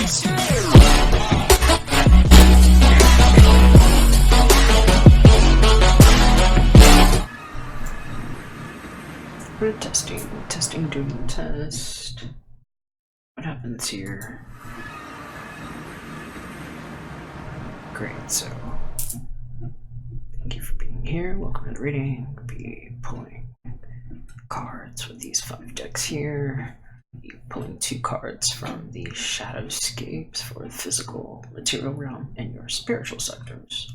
We're testing, doing test. What happens here? Great, so thank you for being here. Welcome to the reading. We'll be pulling cards with these 5 decks here. You're pulling 2 cards from the Shadowscapes for the physical material realm and your spiritual sectors.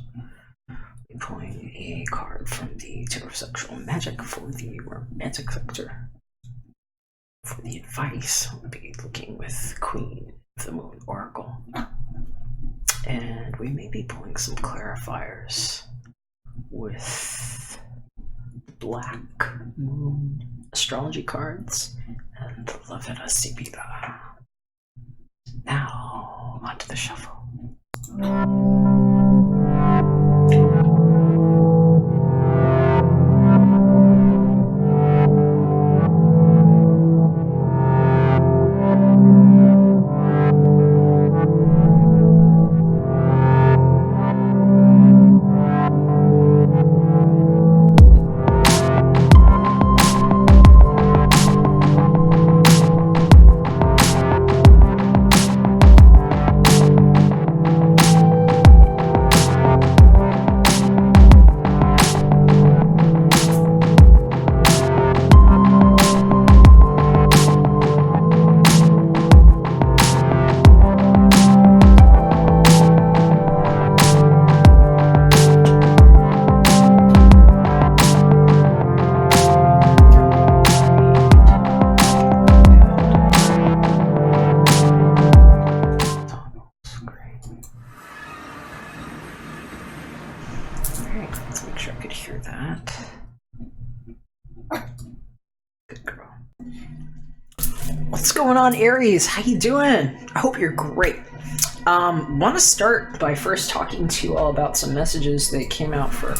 We're pulling a card from the heterosexual magic for the romantic sector. For the advice, we'll be looking with Queen of the Moon Oracle. And we may be pulling some clarifiers with Black Moon astrology cards and La Vida Sibila. Now, onto the shuffle. What's going on, Aries? How you doing? I hope you're great. Want to start by first talking to you all about some messages that came out for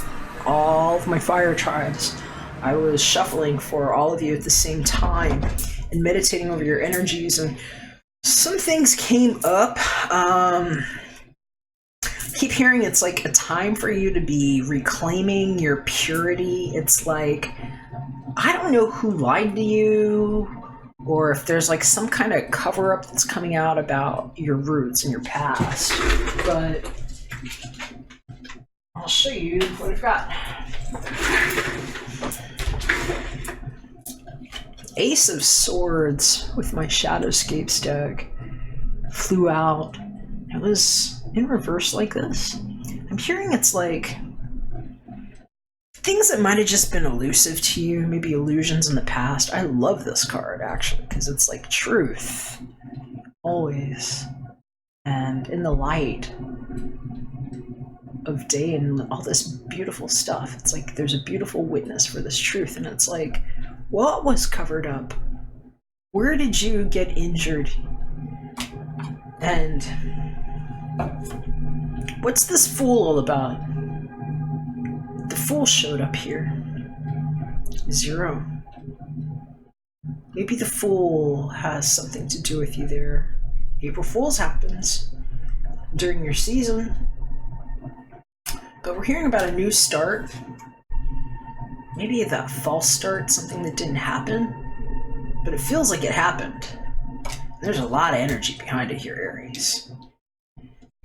all of my fire tribes. I was shuffling for all of you at the same time and meditating over your energies, and some things came up. Keep hearing it's like a time for you to be reclaiming your purity. It's like, I don't know who lied to you, or if there's like some kind of cover-up that's coming out about your roots and your past, but I'll show you what I've got. Ace of Swords with my Shadowscapes deck flew out. It was in reverse like this. I'm hearing it's like things that might have just been elusive to you, maybe illusions in the past. I love this card, actually, because it's like truth, always. And in the light of day and all this beautiful stuff, it's like there's a beautiful witness for this truth. And it's like, what was covered up? Where did you get injured? And what's this fool all about? The Fool showed up here. 0. Maybe the Fool has something to do with you there. April Fool's happens during your season. But we're hearing about a new start. Maybe the false start, something that didn't happen. But it feels like it happened. There's a lot of energy behind it here, Aries.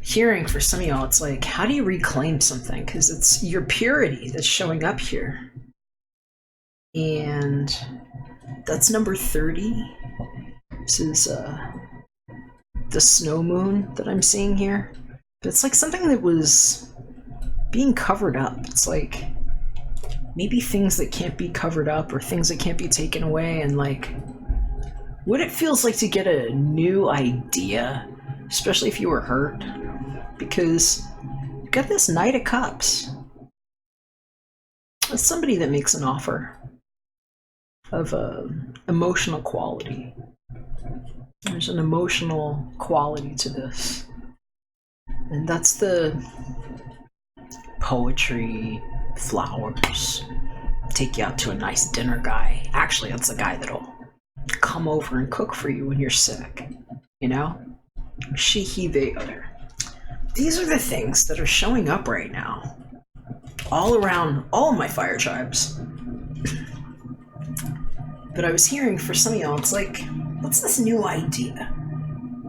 Hearing for some of y'all, it's like, how do you reclaim something? Because it's your purity that's showing up here. And that's number 30. This is the snow moon that I'm seeing here. But it's like something that was being covered up. It's like maybe things that can't be covered up or things that can't be taken away, and like what it feels like to get a new idea, especially if you were hurt. Because you got this Knight of Cups. It's somebody that makes an offer of emotional quality. There's an emotional quality to this. And that's the poetry, flowers, take you out to a nice dinner guy. Actually, that's the guy that'll come over and cook for you when you're sick, you know? She, he, they, other. These are the things that are showing up right now, all around all of my fire tribes. But I was hearing for some of y'all, it's like, what's this new idea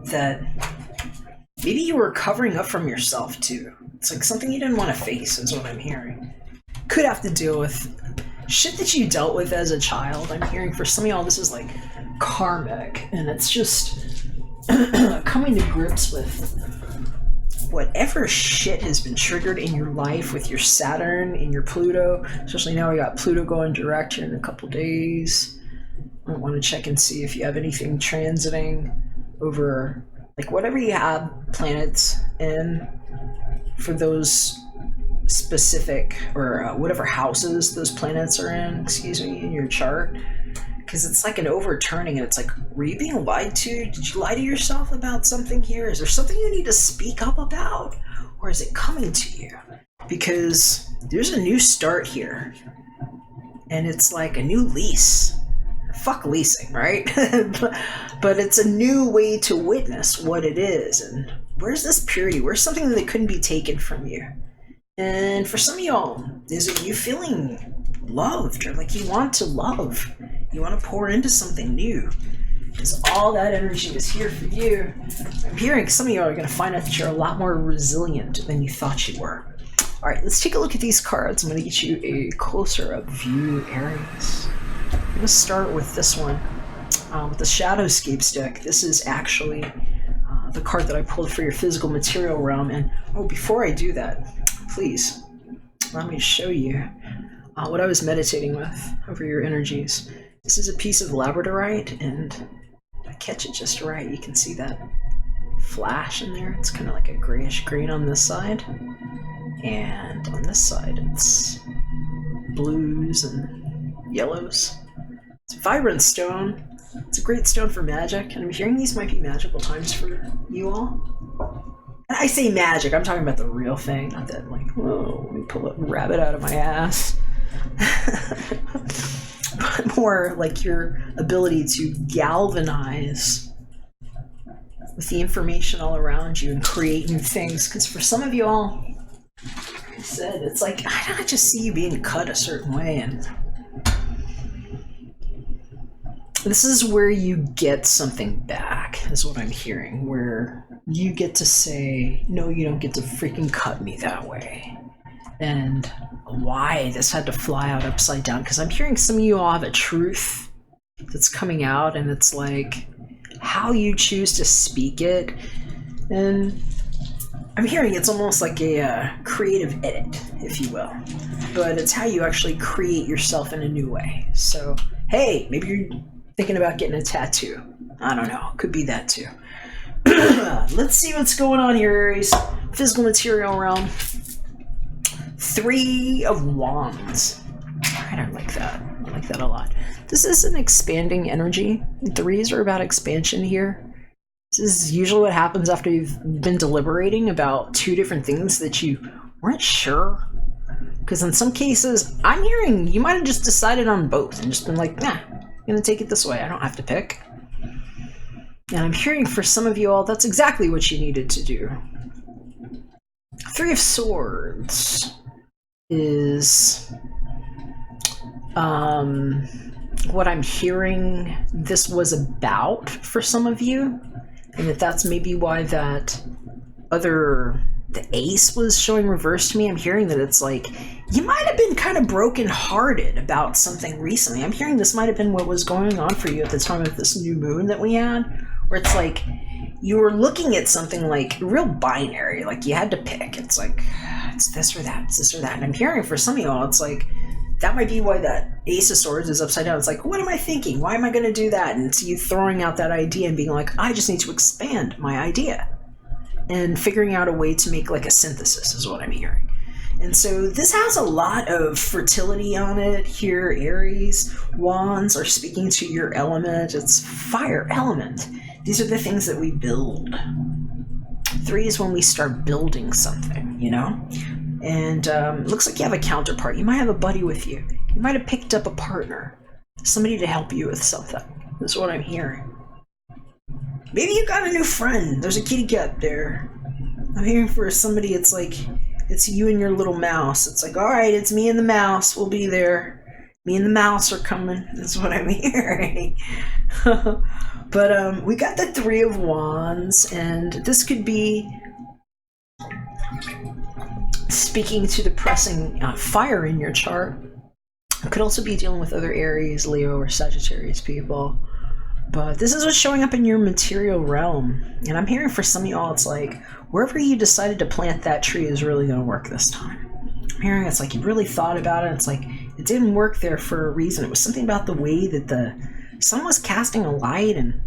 that maybe you were covering up from yourself too? It's like something you didn't want to face is what I'm hearing. Could have to deal with shit that you dealt with as a child. I'm hearing for some of y'all this is like karmic, and it's just coming to grips with whatever shit has been triggered in your life with your Saturn and your Pluto. Especially now we got Pluto going direct here in a couple days. I want to check and see if you have anything transiting over, like whatever you have planets in for those specific, or whatever houses those planets are in, in your chart. Because it's like an overturning, and it's like, were you being lied to? Did you lie to yourself about something here? Is there something you need to speak up about? Or is it coming to you? Because there's a new start here. And it's like a new lease. Fuck leasing, right? But it's a new way to witness what it is. And where's this purity? Where's something that couldn't be taken from you? And for some of y'all, is it you feeling loved, or like you want to love? You want to pour into something new? Because all that energy is here for you. I'm hearing some of you are going to find out that you're a lot more resilient than you thought you were. All right, let's take a look at these cards. I'm going to get you a closer up view, Aries. I'm going to start with this one, with the Shadowscapes deck. This is actually the card that I pulled for your physical material realm. And before I do that, please let me show you what I was meditating with over your energies. This is a piece of labradorite, and if I catch it just right, you can see that flash in there. It's kind of like a grayish green on this side, and on this side it's blues and yellows. It's a vibrant stone. It's a great stone for magic, and I'm hearing these might be magical times for you all. And I say magic, I'm talking about the real thing, not that like, whoa, let me pull a rabbit out of my ass. But more like your ability to galvanize with the information all around you and create new things. Because for some of you all, like I said, it's like, I just see you being cut a certain way, and this is where you get something back, is what I'm hearing, where you get to say, no, you don't get to freaking cut me that way. And why this had to fly out upside down, because I'm hearing some of you all have a truth that's coming out, and it's like how you choose to speak it. And I'm hearing it's almost like a creative edit, if you will, but it's how you actually create yourself in a new way. So hey, maybe you're thinking about getting a tattoo. I don't know, could be that too. Let's see what's going on here, Aries. Physical material realm. 3 of Wands. Alright, I like that. I like that a lot. This is an expanding energy. 3s are about expansion here. This is usually what happens after you've been deliberating about 2 different things that you weren't sure. Because in some cases, I'm hearing you might have just decided on both and just been like, nah, I'm gonna take it this way. I don't have to pick. And I'm hearing for some of you all, that's exactly what you needed to do. 3 of Swords is what I'm hearing this was about for some of you, and that's maybe why that the Ace was showing reverse to me. I'm hearing that it's like you might have been kind of brokenhearted about something recently. I'm hearing this might have been what was going on for you at the time of this new moon that we had, where it's like you were looking at something like real binary, like you had to pick. It's like, it's this or that, it's this or that. And I'm hearing for some of y'all, it's like, that might be why that Ace of Swords is upside down. It's like, what am I thinking? Why am I going to do that? And it's you throwing out that idea and being like, I just need to expand my idea. And figuring out a way to make like a synthesis is what I'm hearing. And so this has a lot of fertility on it here, Aries. Wands are speaking to your element. It's fire element. These are the things that we build. 3 is when we start building something, you know? And it looks like you have a counterpart. You might have a buddy with you. You might have picked up a partner. Somebody to help you with something. That's what I'm hearing. Maybe you got a new friend. There's a kitty cat there. I'm hearing for somebody, it's like, it's you and your little mouse. It's like, alright, it's me and the mouse. We'll be there. Me and the mouse are coming. That's what I'm hearing. But we got the Three of Wands, and this could be speaking to the pressing fire in your chart. It could also be dealing with other Aries, Leo, or Sagittarius people. But this is what's showing up in your material realm. And I'm hearing for some of y'all, it's like, wherever you decided to plant that tree is really going to work this time. I'm hearing it's like you really thought about it. It's like it didn't work there for a reason. It was something about the way that the sun was casting a light, and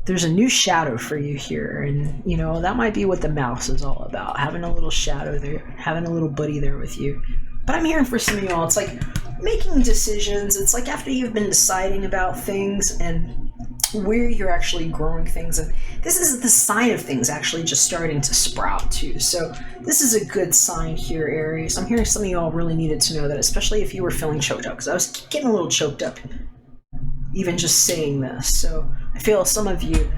there's a new shadow for you here. And, you know, that might be what the mouse is all about. Having a little shadow there, having a little buddy there with you. But I'm hearing for some of y'all, it's like making decisions. It's like after you've been deciding about things and where you're actually growing things, and this is the sign of things actually just starting to sprout too. So this is a good sign here, Aries. I'm hearing some of y'all really needed to know that, especially if you were feeling choked up, because I was getting a little choked up even just saying this. So I feel some of you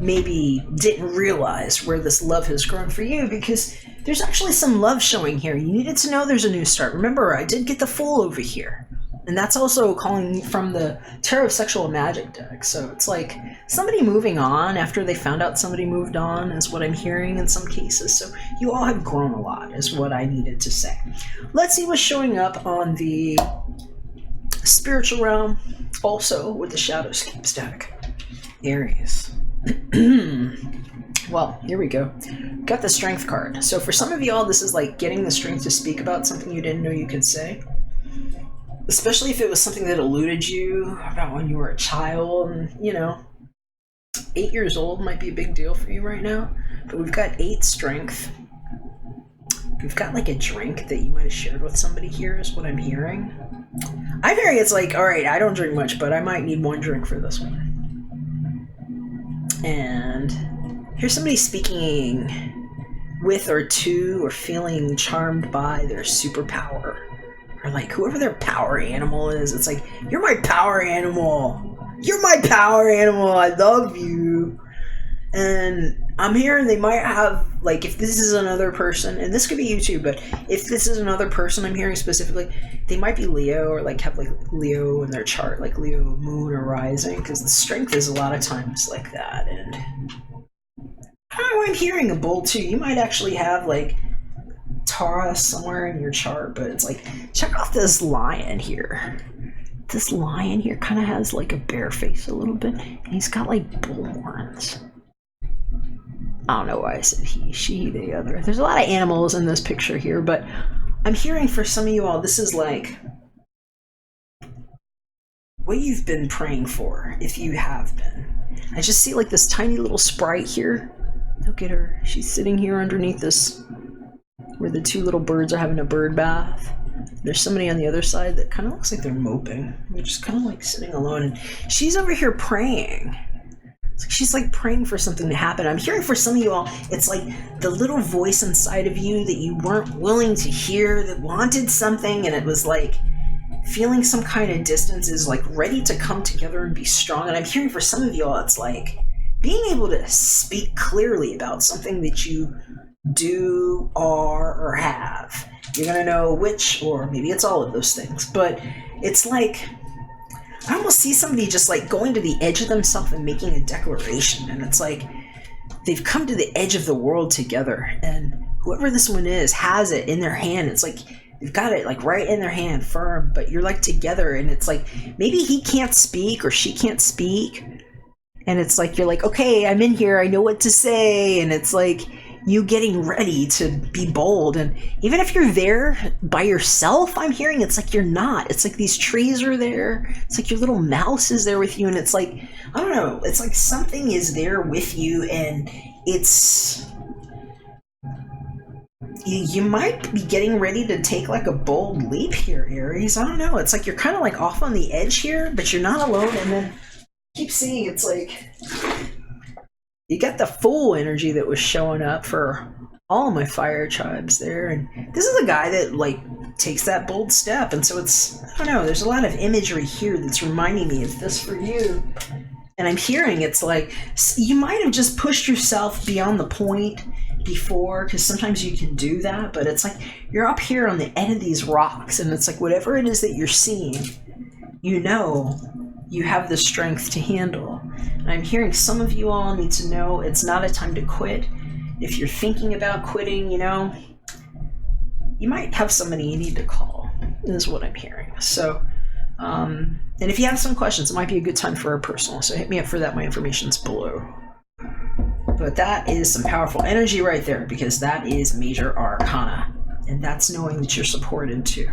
maybe didn't realize where this love has grown for you, because there's actually some love showing here. You needed to know there's a new start. Remember, I did get the Fool over here. And that's also calling from the Tarot of Sexual Magic deck. So it's like somebody moving on after they found out somebody moved on is what I'm hearing in some cases. So you all have grown a lot is what I needed to say. Let's see what's showing up on the spiritual realm, also with the Shadowscapes deck. Aries. Well, here we go. Got the Strength card. So for some of y'all, this is like getting the strength to speak about something you didn't know you could say. Especially if it was something that eluded you about when you were a child. And, you know, 8 years old might be a big deal for you right now. But we've got 8 strength. We've got like a drink that you might have shared with somebody here is what I'm hearing. I'm hearing it's like, all right, I don't drink much, but I might need 1 drink for this one. And here's somebody speaking with or to or feeling charmed by their superpower. Or like whoever their power animal is. It's like, you're my power animal. You're my power animal. I love you. And I'm hearing they might have, like, if this is another person, and this could be you too, but if this is another person I'm hearing specifically, they might be Leo, or like have like Leo in their chart, like Leo moon or rising, because the strength is a lot of times like that. And I don't know, I'm hearing a bull too. You might actually have like Taurus somewhere in your chart, but it's like, check out this lion here. This lion here kind of has like a bear face a little bit, and he's got like bull horns. I don't know why I said he, she, they, other. There's a lot of animals in this picture here, but I'm hearing for some of you all, this is like what you've been praying for, if you have been. I just see like this tiny little sprite here. Look at her. She's sitting here underneath this, where the 2 little birds are having a bird bath. There's somebody on the other side that kind of looks like they're moping. They're just kind of like sitting alone, and she's over here praying. She's like praying for something to happen. I'm hearing for some of you all, it's like the little voice inside of you that you weren't willing to hear, that wanted something, and it was like feeling some kind of distance, is like ready to come together and be strong. And I'm hearing for some of you all, it's like being able to speak clearly about something that you do, are, or have. You're gonna know which, or maybe it's all of those things, but it's like I almost see somebody just like going to the edge of themselves and making a declaration, and it's like they've come to the edge of the world together, and whoever this one is has it in their hand. It's like they've got it like right in their hand, firm, but you're like together, and it's like maybe he can't speak or she can't speak, and it's like you're like, okay, I'm in here, I know what to say, and it's like you getting ready to be bold. And even if you're there by yourself, I'm hearing it's like you're not. It's like these trees are there. It's like your little mouse is there with you, and it's like, I don't know, it's like something is there with you, and it's you might be getting ready to take like a bold leap here, Aries. I don't know, it's like you're kind of like off on the edge here, but you're not alone. And then keep seeing, it's like you got the Fool energy that was showing up for all my fire tribes there. And this is a guy that like takes that bold step. And so it's, I don't know, there's a lot of imagery here that's reminding me of this for you. And I'm hearing it's like you might have just pushed yourself beyond the point before, because sometimes you can do that, but it's like you're up here on the end of these rocks, and it's like whatever it is that you're seeing, you know, you have the strength to handle. And I'm hearing some of you all need to know it's not a time to quit. If you're thinking about quitting, you know, you might have somebody you need to call, is what I'm hearing. So, and if you have some questions, it might be a good time for a personal. So hit me up for that. My information's below. But that is some powerful energy right there, because that is major arcana. And that's knowing that you're supported too.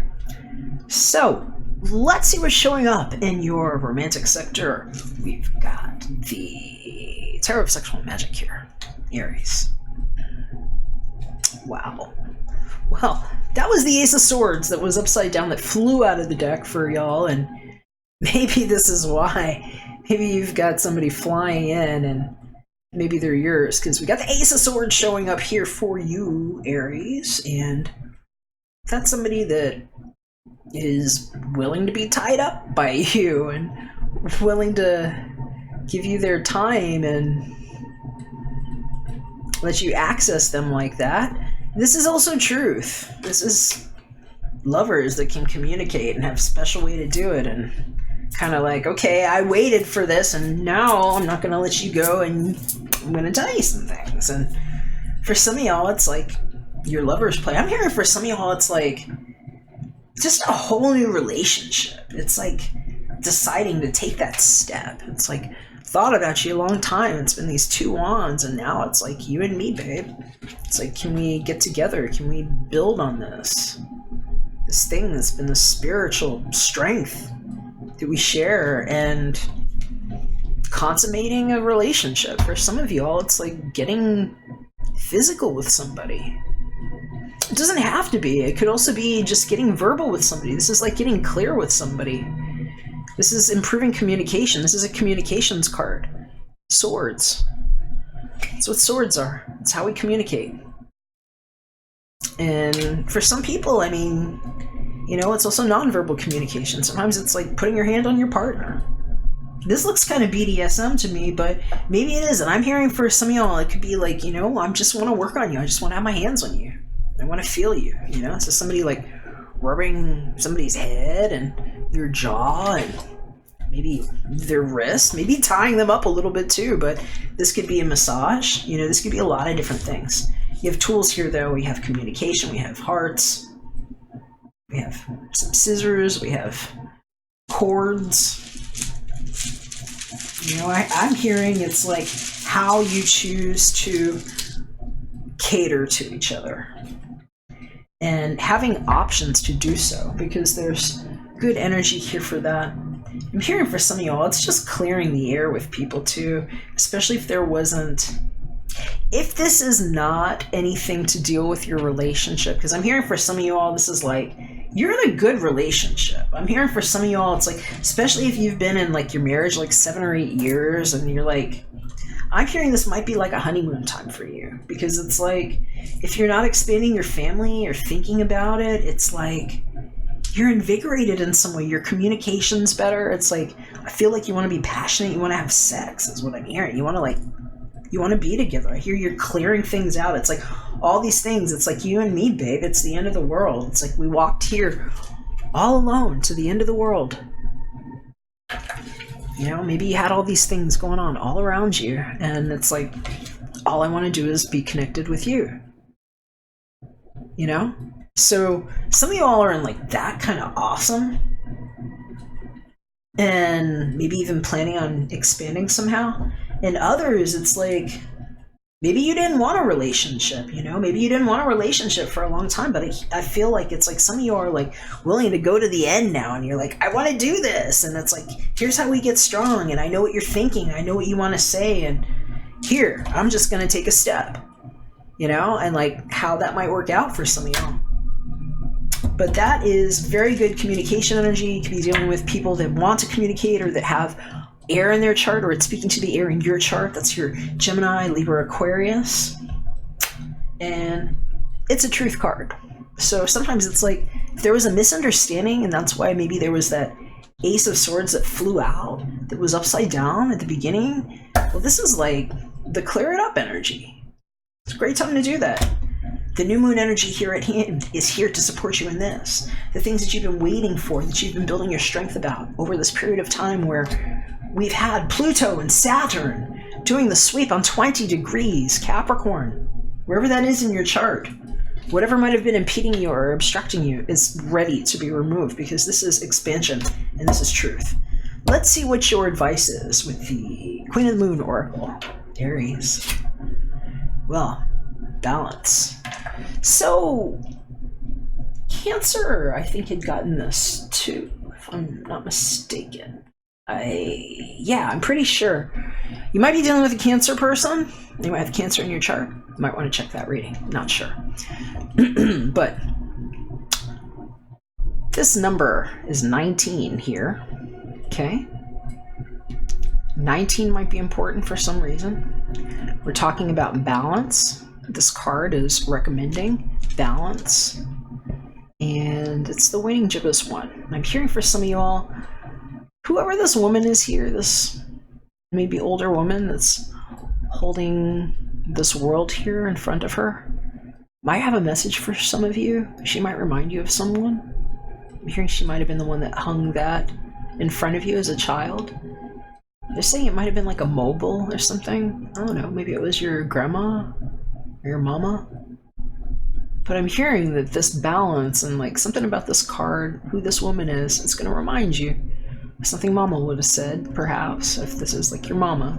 So let's see what's showing up in your romantic sector. We've got the Tarot of Sexual Magic here, Aries. Wow. Well, that was the Ace of Swords that was upside down that flew out of the deck for y'all, and maybe this is why. Maybe you've got somebody flying in, and maybe they're yours, because we got the Ace of Swords showing up here for you, Aries, and that's somebody that is willing to be tied up by you and willing to give you their time and let you access them like that. This is also truth. This is lovers that can communicate and have a special way to do it, and kind of like, okay, I waited for this, and now I'm not going to let you go, and I'm going to tell you some things. And for some of y'all, it's like your lovers play. I'm hearing for some of y'all, it's like just a whole new relationship. It's like deciding to take that step. It's like thought about you a long time. It's been these two wands, and now it's like you and me, babe. It's like, can we get together? Can we build on this thing that's been the spiritual strength that we share, and consummating a relationship? For some of you all, it's like getting physical with somebody. It doesn't have to be. It could also be just getting verbal with somebody. This is like getting clear with somebody. This is improving communication. This is a communications card. Swords. That's what swords are. It's how we communicate. And for some people, I mean, you know, it's also nonverbal communication. Sometimes it's like putting your hand on your partner. This looks kind of BDSM to me, but maybe it is. And I'm hearing for some of y'all, it could be like, you know, I just want to work on you. I just want to have my hands on you. I want to feel you, you know? So somebody like rubbing somebody's head and their jaw and maybe their wrist, maybe tying them up a little bit too, but this could be a massage. You know, this could be a lot of different things. You have tools here, though. We have communication. We have hearts. We have some scissors. We have cords. You know, I'm hearing it's like how you choose to cater to each other and having options to do so, because there's good energy here for that. I'm hearing for some of y'all, it's just clearing the air with people too, especially if this is not anything to deal with your relationship, because I'm hearing for some of you all, this is like, you're in a good relationship. I'm hearing for some of you all, it's like, especially if you've been in like your marriage like 7 or 8 years, and you're like, I'm hearing this might be like a honeymoon time for you, because it's like, if you're not expanding your family or thinking about it, it's like you're invigorated in some way. Your communication's better. It's like, I feel like you want to be passionate. You want to have sex is what I'm hearing. You want to be together. I hear you're clearing things out. It's like all these things. It's like you and me, babe. It's the end of the world. It's like we walked here all alone to the end of the world. You know, maybe you had all these things going on all around you, and it's like, all I want to do is be connected with you. You know? So some of you all are in like that kind of awesome, and maybe even planning on expanding somehow. And others, it's like, maybe you didn't want a relationship, you know? Maybe you didn't want a relationship for a long time, but I feel like it's like some of you are like willing to go to the end now, and you're like, I want to do this. And it's like, here's how we get strong, and I know what you're thinking. I know what you want to say, and here, I'm just going to take a step, you know? And like how that might work out for some of y'all. But that is very good communication energy. You could be dealing with people that want to communicate, or that have air in their chart, or it's speaking to the air in your chart. That's your Gemini, Libra, Aquarius. And it's a truth card. So sometimes it's like, if there was a misunderstanding, and that's why maybe there was that Ace of Swords that flew out, that was upside down at the beginning. Well, this is like the clear it up energy. It's a great time to do that. The new moon energy here at hand is here to support you in this. The things that you've been waiting for, that you've been building your strength about over this period of time where we've had Pluto and Saturn doing the sweep on 20 degrees, Capricorn, wherever that is in your chart. Whatever might have been impeding you or obstructing you is ready to be removed because this is expansion and this is truth. Let's see what your advice is with the Queen of the Moon Oracle, Aries. Well, balance. So, Cancer, I think, had gotten this too, if I'm not mistaken. I'm pretty sure. You might be dealing with a Cancer person. You might have Cancer in your chart. You might want to check that reading. Not sure. But this number is 19 here. Okay. 19 might be important for some reason. We're talking about balance. This card is recommending balance. And it's the waning gibbous one. I'm hearing for some of you all, whoever this woman is here, this maybe older woman that's holding this world here in front of her, might have a message for some of you. She might remind you of someone. I'm hearing she might have been the one that hung that in front of you as a child. They're saying it might have been like a mobile or something. I don't know, maybe it was your grandma or your mama. But I'm hearing that this balance and like something about this card, who this woman is, it's going to remind you of something mama would have said, perhaps, if this is like your mama.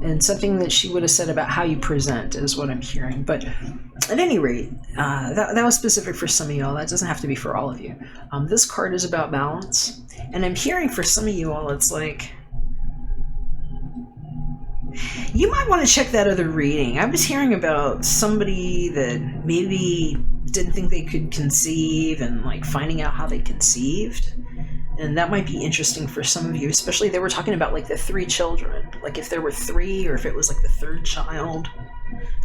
And something that she would have said about how you present is what I'm hearing. But at any rate, that was specific for some of y'all. That doesn't have to be for all of you. This card is about balance. And I'm hearing for some of you all, it's like, you might want to check that other reading. I was hearing about somebody that maybe didn't think they could conceive and like finding out how they conceived. And that might be interesting for some of you, especially they were talking about like the 3 children, like if there were 3 or if it was like the 3rd child.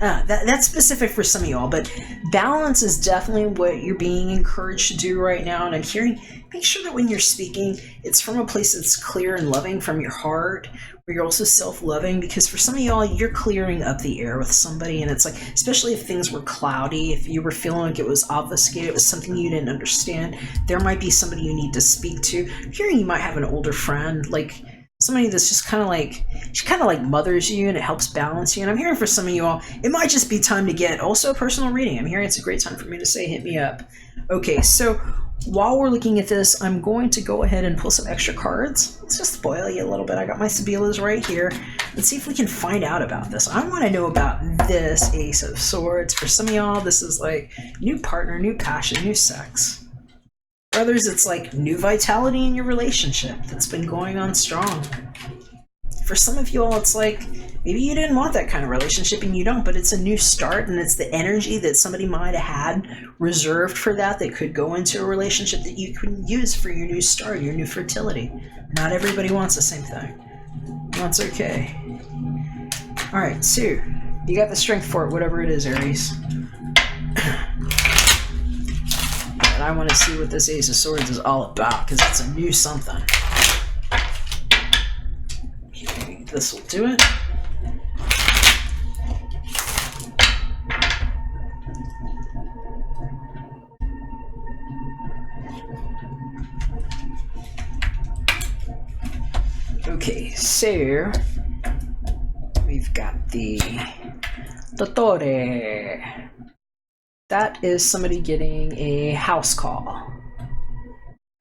That's specific for some of y'all, but balance is definitely what you're being encouraged to do right now. And I'm hearing, make sure that when you're speaking, it's from a place that's clear and loving from your heart, where you're also self-loving, because for some of y'all, you're clearing up the air with somebody, and it's like, especially if things were cloudy, if you were feeling like it was obfuscated, it was something you didn't understand, there might be somebody you need to speak to. I'm hearing you might have an older friend, like somebody that's just kind of like, she kind of like mothers you and it helps balance you. And I'm hearing for some of you all, it might just be time to get also a personal reading. I'm hearing it's a great time for me to say, hit me up. Okay, so while we're looking at this, I'm going to go ahead and pull some extra cards. Let's just spoil you a little bit. I got my Sibilas right here. Let's see if we can find out about this. I want to know about this Ace of Swords. For some of y'all, this is like new partner, new passion, new sex. For others, it's like new vitality in your relationship that's been going on strong. For some of you all, it's like maybe you didn't want that kind of relationship and you don't, but it's a new start, and it's the energy that somebody might have had reserved for that could go into a relationship that you can use for your new start, your new fertility. Not everybody wants the same thing. That's okay. All right, Sue, you got the strength for it, whatever it is, Aries. And I want to see what this Ace of Swords is all about, because it's a new something. Okay, this will do it. Okay, so we've got the Torre. That is somebody getting a house call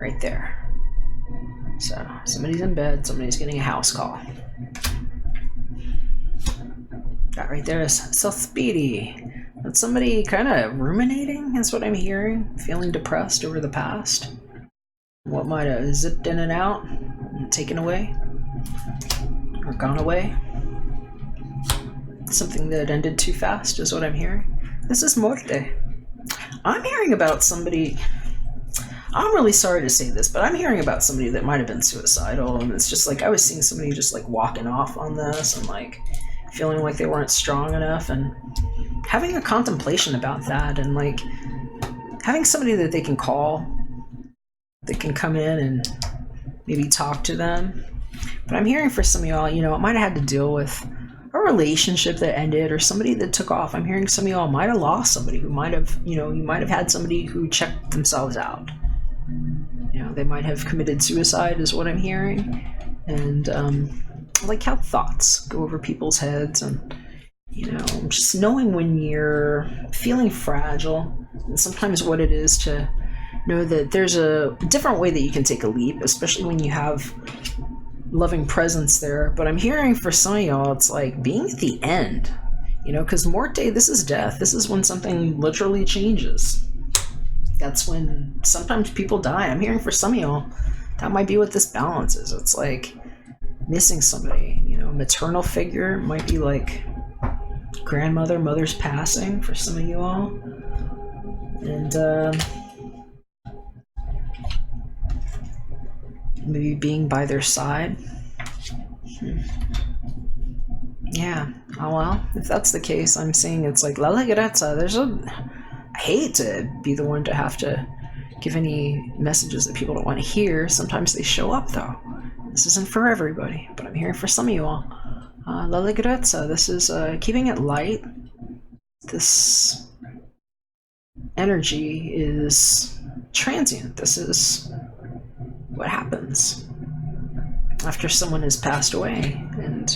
right there. So somebody's in bed, somebody's getting a house call. That right there is so speedy. That's somebody kind of ruminating, is what I'm hearing, feeling depressed over the past. What might have zipped in and out and taken away or gone away. Something that ended too fast is what I'm hearing. This is Morte. I'm hearing about somebody, I'm really sorry to say this, but I'm hearing about somebody that might have been suicidal, and it's just like, I was seeing somebody just like walking off on this and like feeling like they weren't strong enough, and having a contemplation about that, and like having somebody that they can call, that can come in and maybe talk to them. But I'm hearing for some of y'all, you know, it might have had to deal with a relationship that ended or somebody that took off. I'm hearing some of y'all might have lost somebody who might have, you know, you might have had somebody who checked themselves out. You know, they might have committed suicide is what I'm hearing. And like how thoughts go over people's heads, and you know, just knowing when you're feeling fragile, and sometimes what it is to know that there's a different way that you can take a leap, especially when you have loving presence there. But I'm hearing for some of y'all, it's like being at the end, you know, because Morte, this is death. This is when something literally changes. That's when sometimes people die. I'm hearing for some of y'all, that might be what this balance is. It's like missing somebody, you know, maternal figure might be like grandmother, mother's passing for some of you all. And maybe being by their side. Yeah, oh well, if that's the case, I'm seeing it's like La Legrezza. I hate to be the one to have to give any messages that people don't want to hear. Sometimes they show up though. This isn't for everybody, but I'm hearing for some of you all. La Legrezza, this is keeping it light. This energy is transient. This is what happens after someone has passed away. And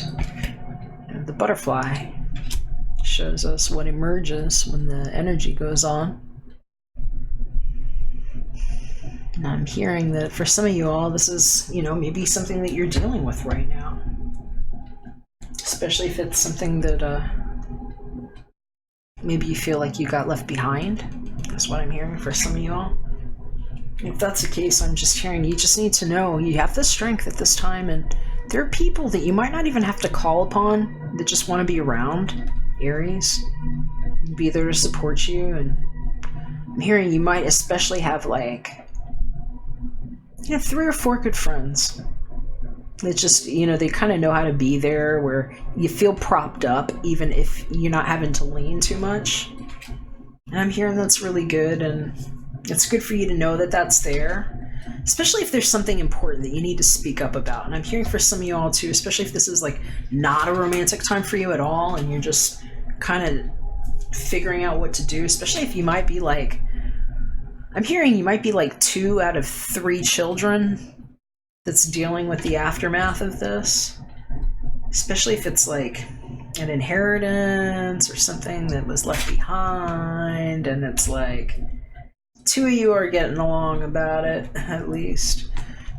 you know, the butterfly shows us what emerges when the energy goes on. And I'm hearing that for some of you all, this is, you know, maybe something that you're dealing with right now. Especially if it's something that maybe you feel like you got left behind. That's what I'm hearing for some of you all. If that's the case, I'm just hearing you just need to know you have the strength at this time, and there are people that you might not even have to call upon that just want to be around, Aries, be there to support you. And I'm hearing you might especially have like, you know, 3 or 4 good friends that just, you know, they kind of know how to be there where you feel propped up even if you're not having to lean too much. And I'm hearing that's really good, and it's good for you to know that that's there, especially if there's something important that you need to speak up about. And I'm hearing for some of you all too, especially if this is like not a romantic time for you at all and you're just kind of figuring out what to do, especially if you might be like, I'm hearing you might be like 2 out of 3 children that's dealing with the aftermath of this, especially if it's like an inheritance or something that was left behind, and it's like 2 of you are getting along about it, at least.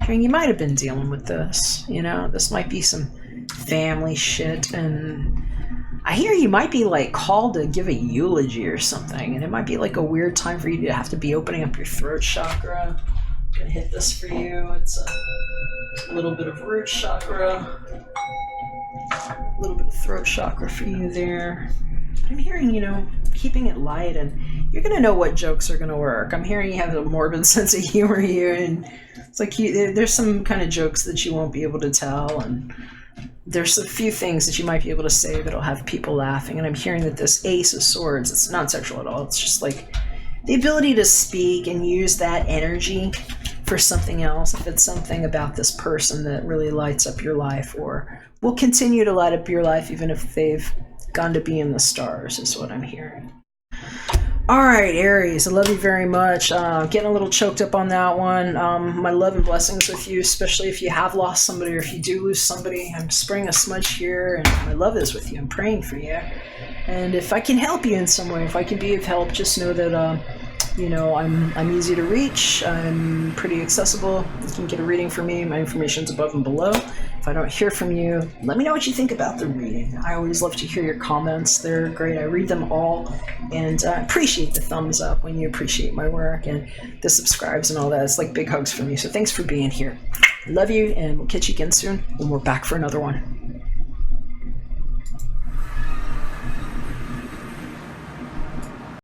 I mean, you might have been dealing with this, you know, this might be some family shit, and I hear you might be like called to give a eulogy or something, and it might be like a weird time for you to have to be opening up your throat chakra. I'm gonna hit this for you. It's a little bit of root chakra, a little bit of throat chakra for you there. I'm hearing, you know, keeping it light, and you're gonna know what jokes are gonna work. I'm hearing you have a morbid sense of humor here, and it's like there's some kind of jokes that you won't be able to tell, and there's a few things that you might be able to say that'll have people laughing. And I'm hearing that this Ace of Swords, it's not sexual at all. It's just like the ability to speak and use that energy for something else. If it's something about this person that really lights up your life, or will continue to light up your life even if they've gone to be in the stars, is what I'm hearing. All right, Aries, I love you very much. Getting a little choked up on that one. My love and blessings with you, especially if you have lost somebody or if you do lose somebody. I'm spraying a smudge here, and my love is with you. I'm praying for you. And if I can help you in some way, if I can be of help, just know that, you know, I'm easy to reach. I'm pretty accessible. You can get a reading from me. My information's above and below. If I don't hear from you, let me know what you think about the reading. I always love to hear your comments. They're great. I read them all, and I appreciate the thumbs up when you appreciate my work, and the subscribes and all that. It's like big hugs from me. So thanks for being here. I love you, and we'll catch you again soon when we're back for another one.